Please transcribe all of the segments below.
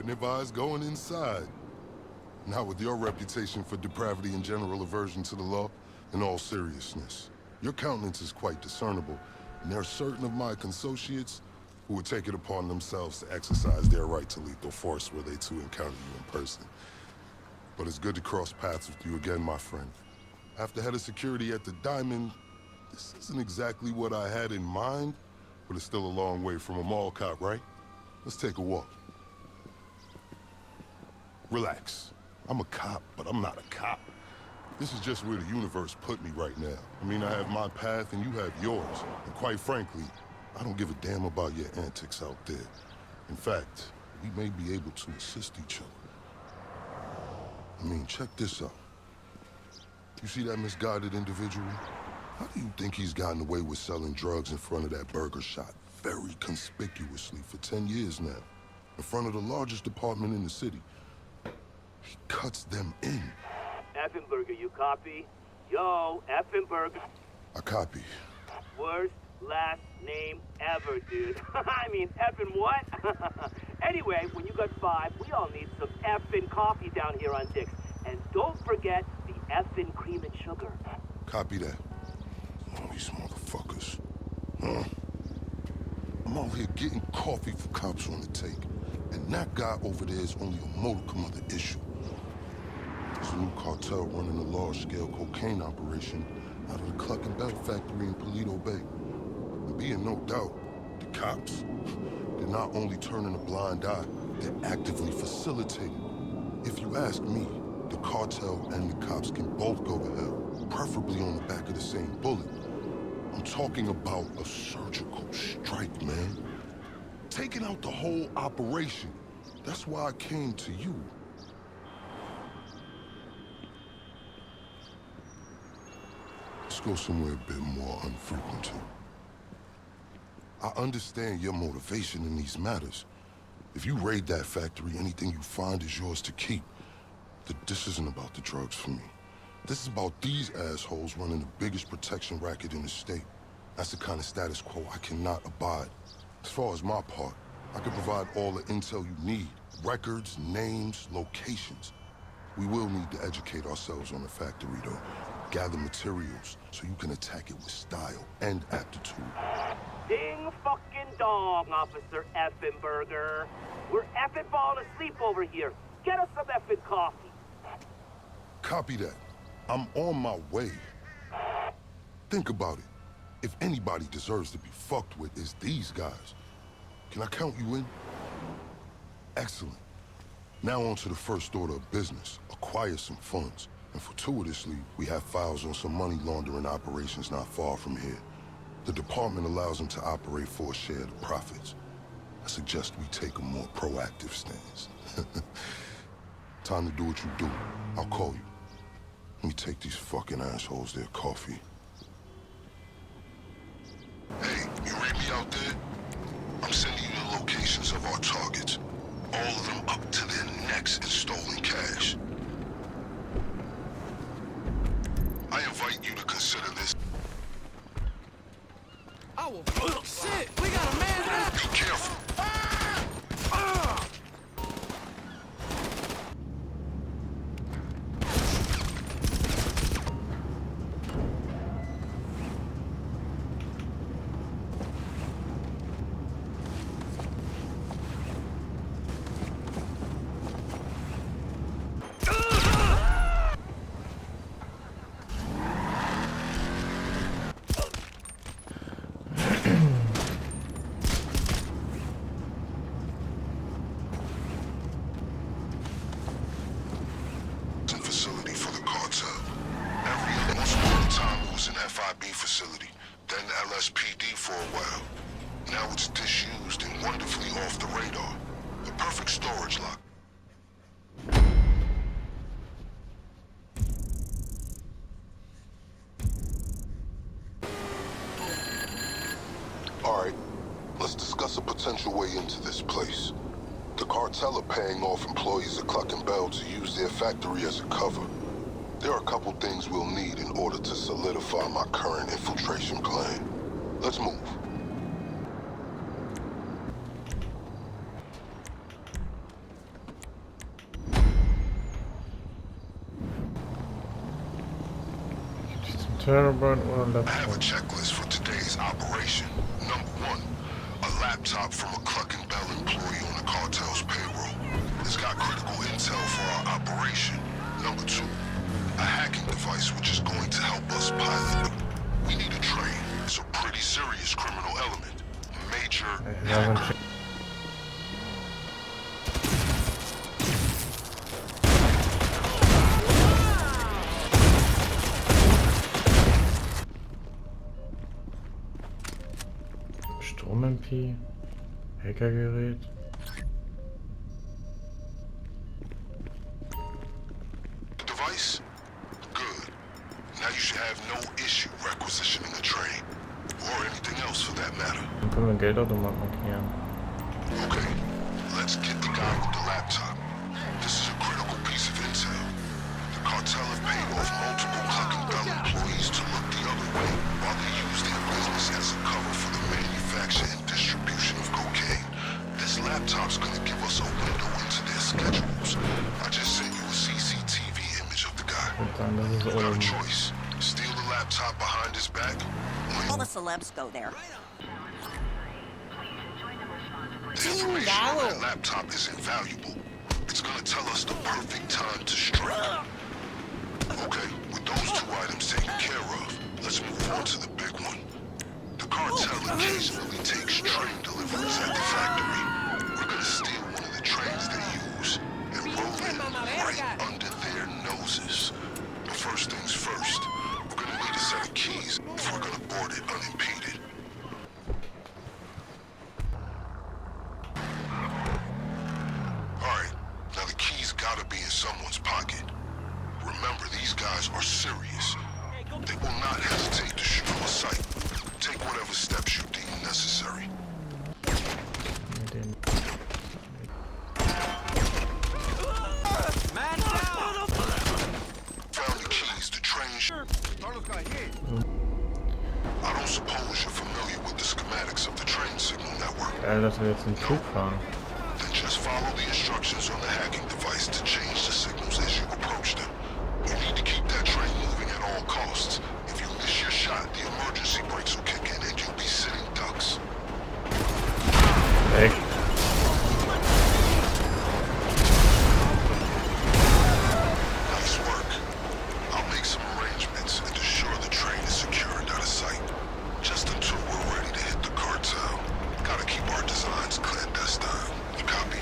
wouldn't advise going inside. Not with your reputation for depravity and general aversion to the law. In all seriousness, your countenance is quite discernible, and there are certain of my consociates who would take it upon themselves to exercise their right to lethal force were they to encounter you in person. But it's good to cross paths with you again, my friend. After head of security at the Diamond, this isn't exactly what I had in mind, but it's still a long way from a mall cop, right? Let's take a walk. Relax. I'm a cop, but I'm not a cop. This is just where the universe put me right now. I mean, I have my path and you have yours. And quite frankly, I don't give a damn about your antics out there. In fact, we may be able to assist each other. I mean, check this out. You see that misguided individual? How do you think he's gotten away with selling drugs in front of that burger shop very conspicuously for 10 years now? In front of the largest department in the city. He cuts them in. Effenberger, you copy? Yo, Effenberger. I copy. Worst last name ever, dude. I mean, effing what? Anyway, when you got 5, we all need some effing coffee down here on Dick's. And don't forget the effing cream and sugar. Copy that. Oh, these motherfuckers. Huh? I'm out here getting coffee for cops on the take. And that guy over there is only a modicum of the issue. There's a new cartel running a large-scale cocaine operation out of the Cluckin'Bel factory in Paleto Bay. And being no doubt, the cops, they're not only turning a blind eye, they're actively facilitating. If you ask me, the cartel and the cops can both go to hell, preferably on the back of the same bullet. I'm talking about a surgical strike, man. Taking out the whole operation. That's why I came to you. Let's go somewhere a bit more unfrequented. I understand your motivation in these matters. If you raid that factory, anything you find is yours to keep. This isn't about the drugs for me. This is about these assholes running the biggest protection racket in the state. That's the kind of status quo I cannot abide. As far as my part, I can provide all the intel you need. Records, names, locations. We will need to educate ourselves on the factory, though. Gather materials so you can attack it with style and aptitude. Ding fucking dong, Officer Effenberger. We're effing falling asleep over here. Get us some effing coffee. Copy that. I'm on my way. Think about it. If anybody deserves to be fucked with, it's these guys. Can I count you in? Excellent. Now on to the first order of business. Acquire some funds. And fortuitously, we have files on some money laundering operations not far from here. The department allows them to operate for a share of the profits. I suggest we take a more proactive stance. Time to do what you do. I'll call you. Let me take these fucking assholes their coffee. Hey, you read me out there? I'm sending you the locations of our targets. All of them up to their necks in stolen cash. I invite you to consider this. I will. Shit! We got a man down! Be careful. Facility for the cartel. Most of the time it was an FIB facility, then LSPD for a while. Now it's disused and wonderfully off the radar. The perfect storage lot. Alright, let's discuss a potential way into this place. The cartel are paying off employees of Cluckin'Bel to use their factory as a cover. There are a couple things we'll need in order to solidify my current infiltration plan. Let's move. Terabyte oder I have a Laptop? checklist for today's operation. Number one, a laptop from a Cluckin'Bel employee on the cartel's payroll. It's got critical intel for our operation. Number two, a hacking device which is going to help us pilot. We need a train. It's a pretty serious criminal element. Major hacker. Strom-MP? Hackergerät? Device? Good. Now you should have no issue requisitioning a train. Or anything else for that matter. Dann können wir einen Geldautomat markieren. Okay, let's get the guy with the laptop. This is a critical piece of intel. The cartel have paid off multiple Cluckin'Bel employees to look the other way while they use their business as a cover for the manufacture and distribution of cocaine. This laptop's gonna give us a window into their schedules. I just sent you a CCTV image of the guy. You got a choice. Steal the laptop behind his back. All the celebs go there. The information on that laptop is invaluable. It's gonna tell us the perfect time to strike. Okay, with those two items taken care of, let's move on to the big one. The cartel occasionally takes train deliveries at the factory. We're gonna steal one of the trains they use and roll it right under their noses. But first things first, we're gonna need a set of keys if we're gonna board it unimpeded. Alright, now the keys gotta be in someone's pocket. Remember, these guys are serious. They will not hesitate to shoot from a sight. Take whatever steps you deem necessary. Found the keys to train. I don't suppose you're familiar with the schematics of the train signal network. Geil, dass wir jetzt einen Zug fahren. Then just follow the instructions on the hacking device to change the signals as you approach them. You need to keep that train moving at all costs. If you miss your shot, the emergency brakes will kick in and you'll be sitting ducks. Echt? Nice work. I'll make some arrangements and assure the train is secured out of sight. Just until we're ready to hit the cartel. Gotta keep our designs clandestine. You copy?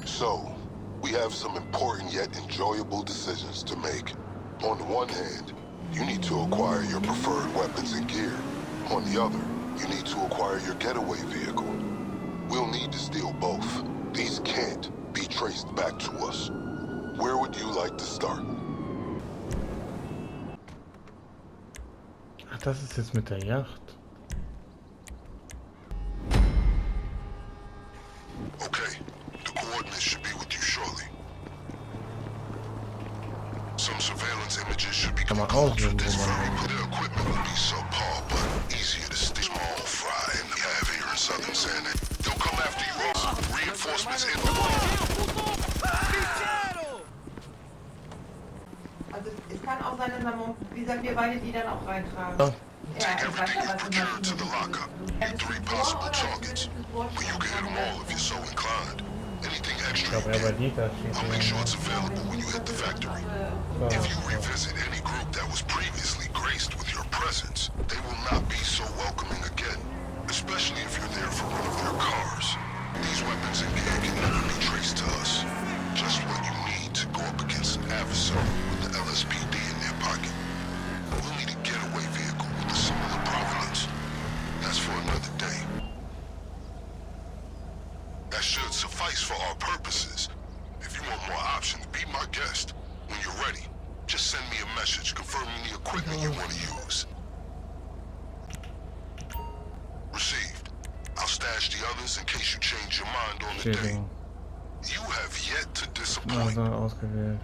So, we have some important yet enjoyable decisions to make. On the one hand, you need to acquire your preferred weapons and gear. On the other, you need to acquire your getaway vehicle. We'll need to steal both. These can't be traced back to us. Where would you like to start? Ach, das ist jetzt mit der Yacht. Okay, the coordinates should be with you shortly. Some surveillance images should be Kann man composed auswählen, with this wo man very good equipment will be subpar, but easier to stay small fry and have here in southern San. They'll come after you also. Reinforcements in the Also es kann auch sein, dass man, wie gesagt, wir beide die dann auch reintragen. Ja. Take everything you procure to the lockup. Get 3 possible targets, but you can hit them all if you're so inclined. Anything Ich extra glaube, you er bei get, Dieter steht I'll make sure hier. it's available when you hit the factory. If you revisit any group that was previously graced with your presence, they will not be so welcoming again, especially if you're there for one of their cars. These weapons and gear can never be traced to us. Just what you need to go up against an adversary with the LSPD in their pocket. We'll need a getaway vehicle with a similar provenance. That's for another day. That should suffice for our purposes. If you want more options, be my guest. When you're ready, just send me a message confirming the equipment you want to use. Received. I'll stash the others in case you change your mind on the day. Steht You have yet to da. disappoint. Also ausgewählt.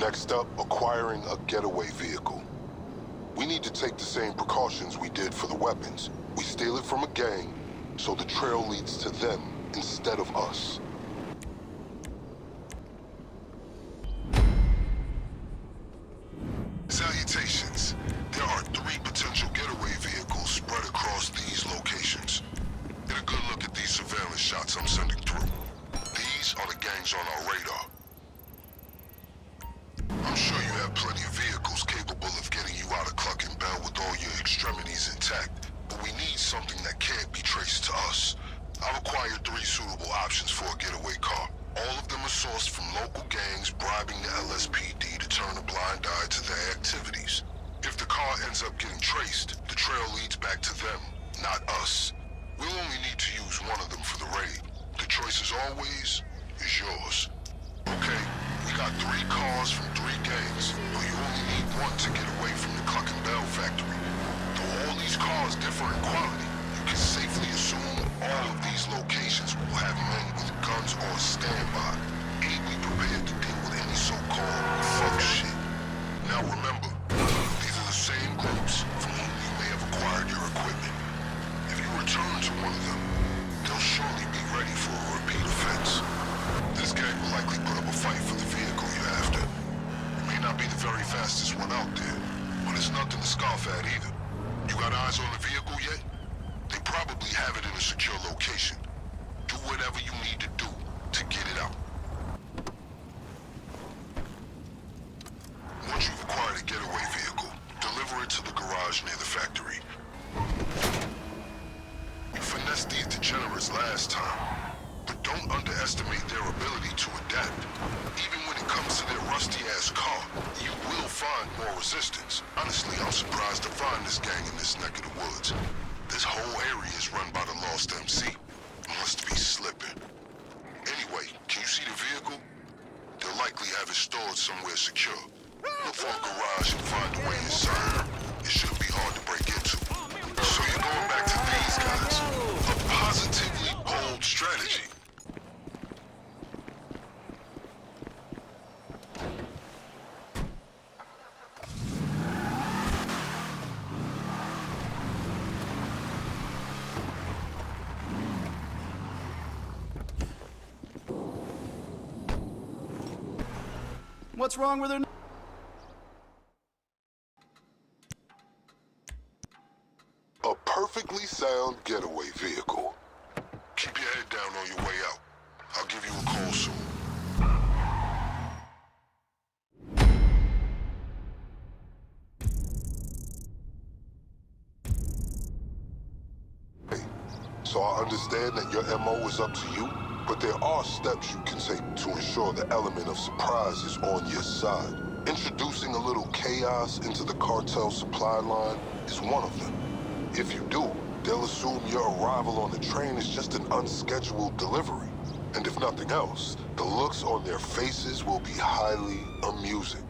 Next up, acquiring a getaway vehicle. We need to take the same precautions we did for the weapons. We steal it from a gang, so the trail leads to them instead of us. Salutations. There are 3 potential getaway vehicles spread across these locations. Get a good look at these surveillance shots I'm sending through. These are the gangs on our radar. I'm sure you have plenty of vehicles capable of getting you out of Cluckin'Bel with all your extremities intact, but we need something that can't be traced to us. I've acquired 3 suitable options for a getaway car. All of them are sourced from local gangs bribing the LSPD to turn a blind eye to their activities. If the car ends up getting traced, the trail leads back to them, not us. We'll only need to use one of them for the raid. The choice, as always, is yours. Okay, we got 3 cars from 3 gangs, but you only need 1 to get away from the Cluckin'Bel factory. Though all these cars differ in quality, you can safely assume all of these locations will have men with guns on standby, ably prepared to deal with any so-called fuck shit. Now remember, these are the same groups from whom you may have acquired your equipment. If you return to one of them, they'll surely be ready for a repeat offense. This gang will likely put up a fight for the vehicle you're after. It may not be the very fastest one out there, but it's nothing to scoff at either. You got eyes on the vehicle yet? They probably have it in a secure location. Do whatever you need to do to get it out. Once you've acquired a getaway vehicle, deliver it to the garage near the factory. You finessed these degenerates last time, but don't underestimate their ability to adapt. Even when it comes to their rusty-ass car, you will find more resistance. Honestly, I'm surprised to find this gang in this neck of the woods. This whole area is run by the Lost MC. Must be slipping. Anyway, can you see the vehicle? They'll likely have it stored somewhere secure. Look for a garage and find a way inside. It shouldn't be hard to break into. So you're going back to these guys. A positively bold strategy. What's wrong with her? A perfectly sound getaway vehicle. Keep your head down on your way out. I'll give you a call soon. So I understand that your MO is up to you, but there are steps you can take to ensure the element of surprise is on your side. Introducing a little chaos into the cartel supply line is one of them. If you do, they'll assume your arrival on the train is just an unscheduled delivery. And if nothing else, the looks on their faces will be highly amusing.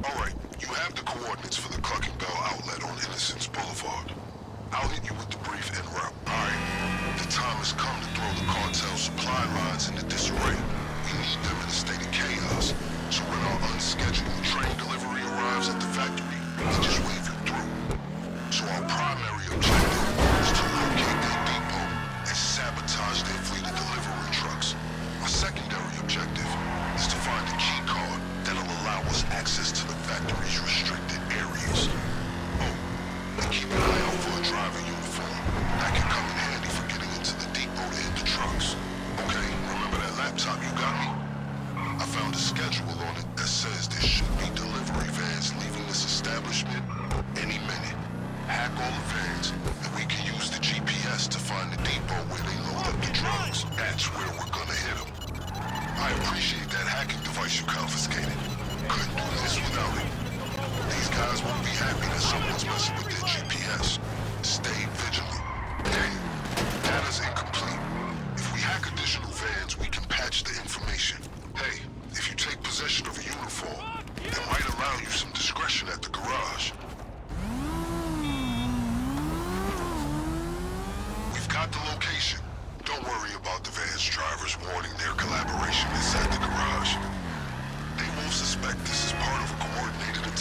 Alright, you have the coordinates for the Cluckin'Bel outlet on Innocence Boulevard. I'll hit you with the brief en route. Alright, the time has come to throw the cartel supply lines into disarray. We need them in a state of chaos, so when our unscheduled train delivery arrives at the factory, we just wave you through. So our primary objective is to locate their depot and sabotage their fleet of delivery trucks. Our secondary objective is to find a key card that'll allow us access to the factory's restricted areas. Oh, and keep an eye out for a driver uniform. That can come in handy for getting into the depot to hit the trucks. Okay, remember that laptop you got me? I found a schedule on it that says there should be delivery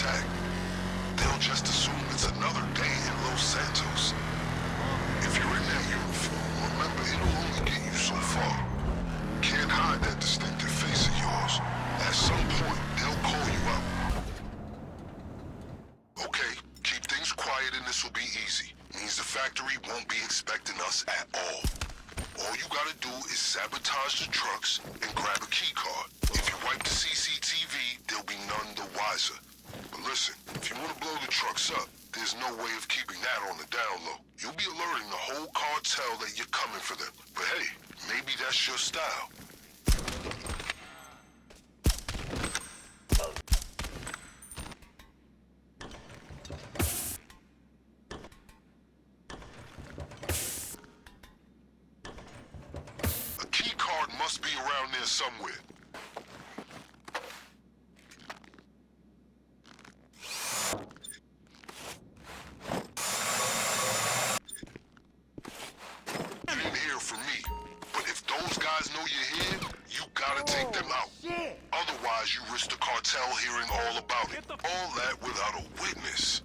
attack, they'll just assume it's another day in Los Santos. If you're in that uniform, remember it'll only get you so far. Can't hide that distinctive face of yours. At some point, they'll call you up. Okay, keep things quiet and this will be easy. Means the factory won't be expecting us at all. All you gotta do is sabotage the trucks and grab a key card. If you wipe the CCTV, they'll be none the wiser. But listen, if you want to blow the trucks up, there's no way of keeping that on the down low. You'll be alerting the whole cartel that you're coming for them. But hey, maybe that's your style. A key card must be around there somewhere. You didn't hear from me, but if those guys know you're here, you gotta take them out. Otherwise, you risk the cartel hearing all about it. All that without a witness.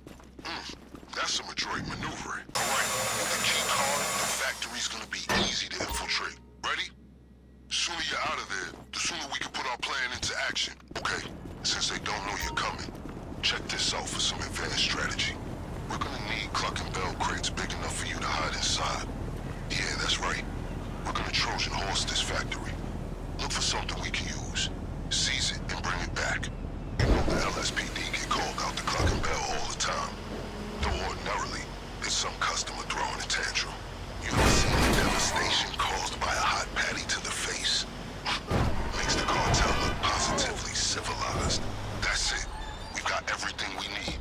That's some adroit maneuvering. All right, with the key card, the factory's gonna be easy to infiltrate. Ready? The sooner you're out of there, the sooner we can put our plan into action. Okay, since they don't know you're coming, check this out for some advanced strategy. We're gonna need Cluckin'Bel crates big enough for you to hide inside. Yeah, that's right. We're gonna Trojan horse this factory. Look for something we can use. Seize it and bring it back. You know the LSPD get called out to Cluckin'Bel all the time. Though ordinarily, it's some customer throwing a tantrum. You don't see the devastation caused by a hot patty to the face. Makes the cartel look positively civilized. That's it. We've got everything we need.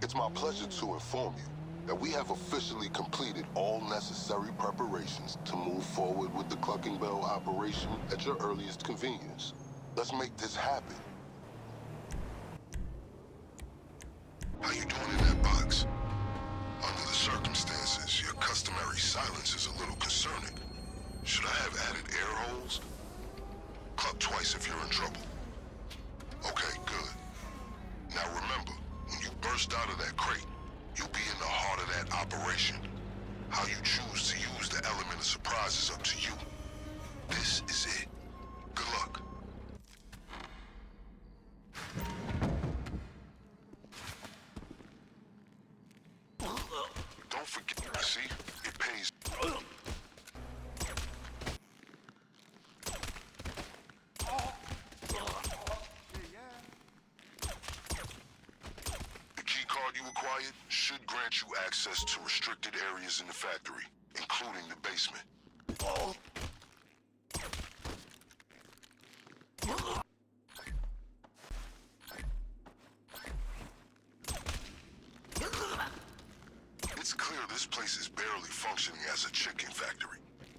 It's my pleasure to inform you that we have officially completed all necessary preparations to move forward with the Cluckin'Bel operation at your earliest convenience. Let's make this happen. How you doing in that box? Under the circumstances, your customary silence is a little concerning. Should I have added air holes? Cluck twice if you're in trouble. Okay, good. Now remember, when you burst out of that crate, you'll be in the heart of that operation. How you choose to use the element of surprise is up to you. This is it. Good luck. Don't forget, see? It pays. The key card you acquired should grant you access to restricted areas in the factory, including the basement. It's clear this place is barely functioning as a chicken factory.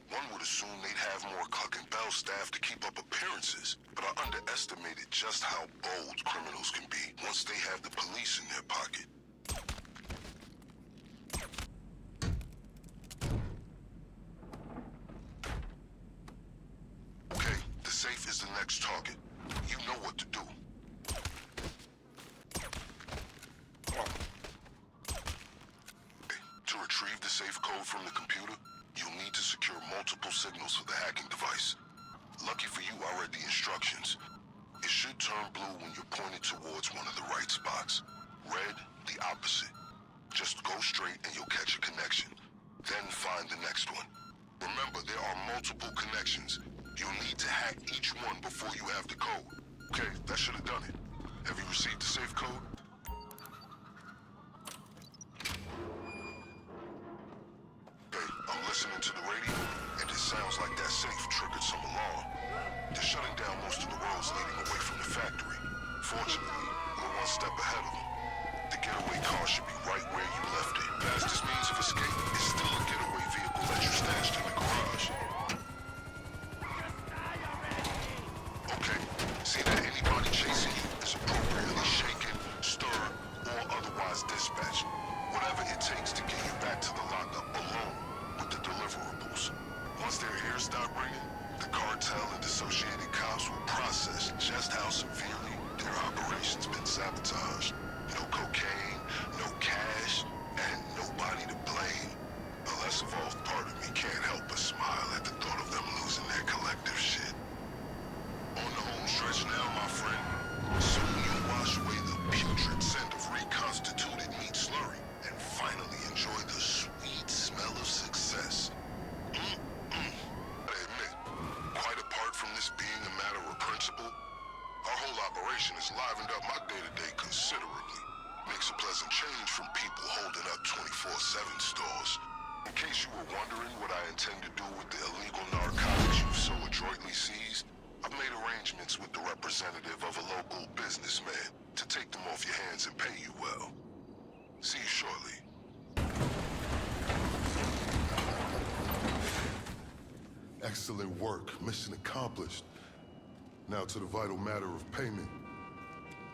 One would assume they'd have more Cluckin'Bel staff to keep up appearances, but I underestimated just how bold criminals can be once they have the police in their pocket. Okay, the safe is the next target. You know what to do. To retrieve the safe code from the computer, you'll need to secure multiple signals for the hacking device. Lucky for you, I read the instructions. It should turn blue when you're pointed towards one of the right spots. Red, the opposite. Just go straight and you'll catch a connection. Then find the next one. Remember, there are multiple connections. You'll need to hack each one before you have the code. Okay, that should have done it. Have you received the safe code? I'm listening to the radio, and it sounds like that safe triggered some alarm. They're shutting down most of the roads leading away from the factory. Fortunately, we're one step ahead of them. The getaway car should be right where you left it. Fastest means of escape is still a getaway vehicle that you stashed in the garage. Okay, see that anybody chasing you is appropriately shaken, stirred, or otherwise dispatched. Whatever it takes Once their ears start ringing, the cartel and associated cops will process just how severely their operation's been sabotaged. No cocaine, no cash, and nobody to blame. A less evolved part of me can't help but smile at the thought of them losing their collective shit. On the home stretch now, my friend. Soon you'll wash away the putrid scent of reconstituted meat slurry and finally enjoy the sweet smell of success. I admit, quite apart from this being a matter of principle, our whole operation has livened up my day-to-day considerably. Makes a pleasant change from people holding up 24/7 stores. In case you were wondering what I intend to do with the illegal narcotics you've so adroitly seized, I've made arrangements with the representative of a local businessman to take them off your hands and pay you well. See you shortly. Excellent work. Mission accomplished. Now to the vital matter of payment.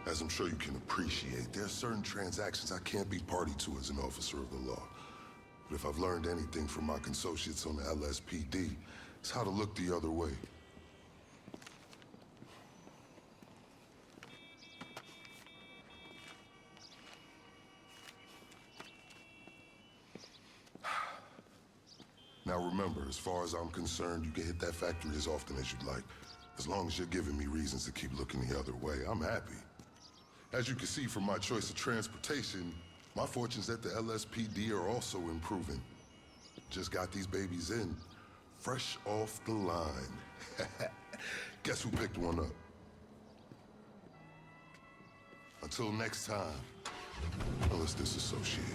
As I'm sure you can appreciate, there are certain transactions I can't be party to as an officer of the law. But if I've learned anything from my associates on the LSPD, it's how to look the other way. Now remember, as far as I'm concerned, you can hit that factory as often as you'd like. As long as you're giving me reasons to keep looking the other way, I'm happy. As you can see from my choice of transportation, my fortunes at the LSPD are also improving. Just got these babies in, fresh off the line. Guess who picked one up? Until next time, let's disassociate.